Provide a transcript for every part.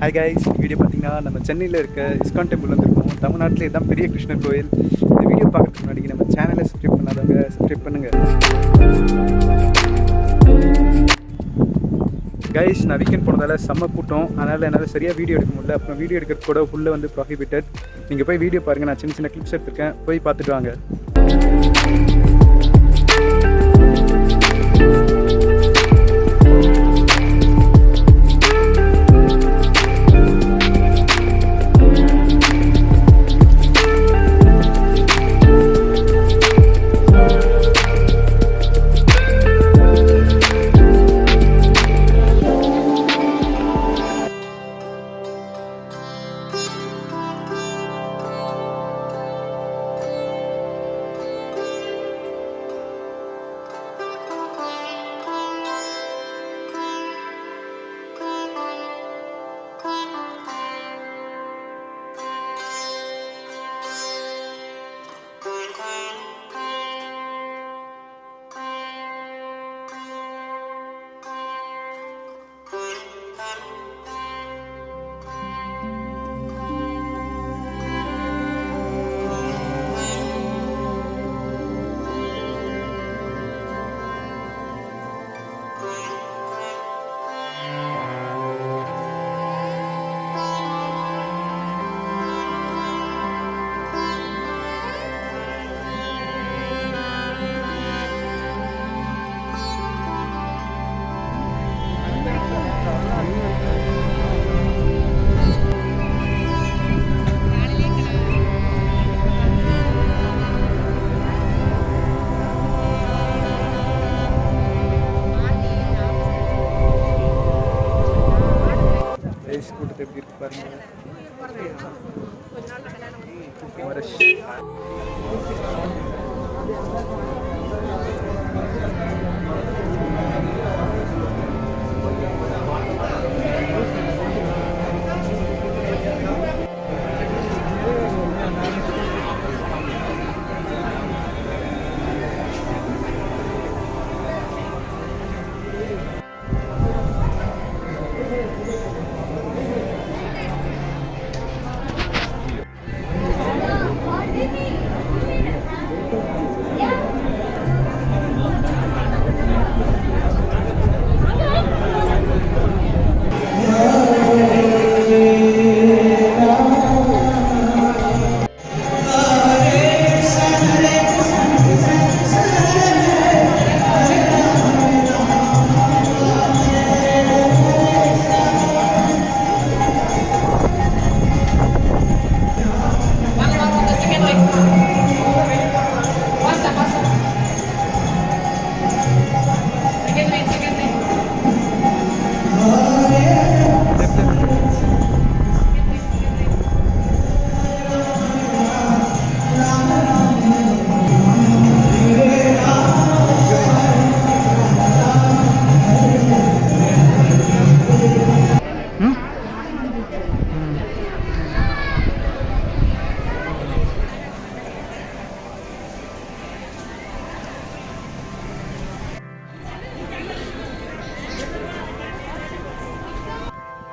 Hi guys, video பார்த்தீங்கன்னா நம்ம சென்னையில் இருக்க இஸ்கான் டெம்பிள் வந்துருக்கோம். தமிழ்நாட்டில் இதுதான் பெரிய கிருஷ்ணர் கோயில். இந்த வீடியோ பார்க்கறதுக்கு முன்னாடி நம்ம சேனலை சப்ஸ்கிரைப் பண்ணாதவங்க சப்ஸ்கிரைப் பண்ணுங்கள். கைஸ், நான் வீக்கெண்ட் போனதால் செம்ம கூட்டம், அதனால் என்னால் சரியாக வீடியோ எடுக்க முடியல. அப்புறம் வீடியோ எடுக்கிறது கூட உள்ளே வந்து ப்ராஹிபிட்டட். நீங்கள் போய் வீடியோ பாருங்கள், நான் சின்ன சின்ன கிளிப்ஸ் எடுத்திருக்கேன், போய் பார்த்துட்டு வாங்க. கூட்டத்தை எப்படி இருக்கு பாருங்க.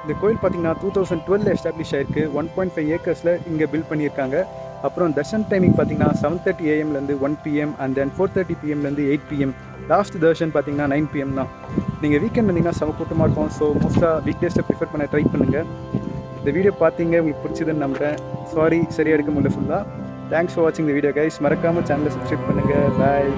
இந்த கோயில் பார்த்தீங்கன்னா 2012 எஸ்டாப்ளிஷ் ஆயிருக்கு. 1.5 ஏக்கர்ஸில் இங்கே பில்ட் பண்ணியிருக்காங்க. அப்புறம் தர்ஷன் டைமிங் பார்த்தீங்கன்னா 7:30 AM - 1 PM and then 4:30 PM - 8 PM. Last Darshan பார்த்தீங்கன்னா 9 PM தான். நீங்கள் வீக்கெண்ட் வந்தீங்கன்னா செம கூட்டமாக இருக்கும். ஸோ மோஸ்ட்டாக வீக் டேஸில் ப்ரிஃபர் பண்ண ட்ரை பண்ணுங்கள். இந்த வீடியோ பார்த்தீங்க, உங்களுக்கு பிடிச்சதுன்னு நம்புகிறேன். சாரி சரியாக எடுக்க முடியல ஃபுல்லாக. தேங்க்ஸ் ஃபார் வாட்சிங் த வீடியோ கைஸ். மறக்காமல் சேனலை சப்ஸ்கிரைப் பண்ணுங்கள். பாய்.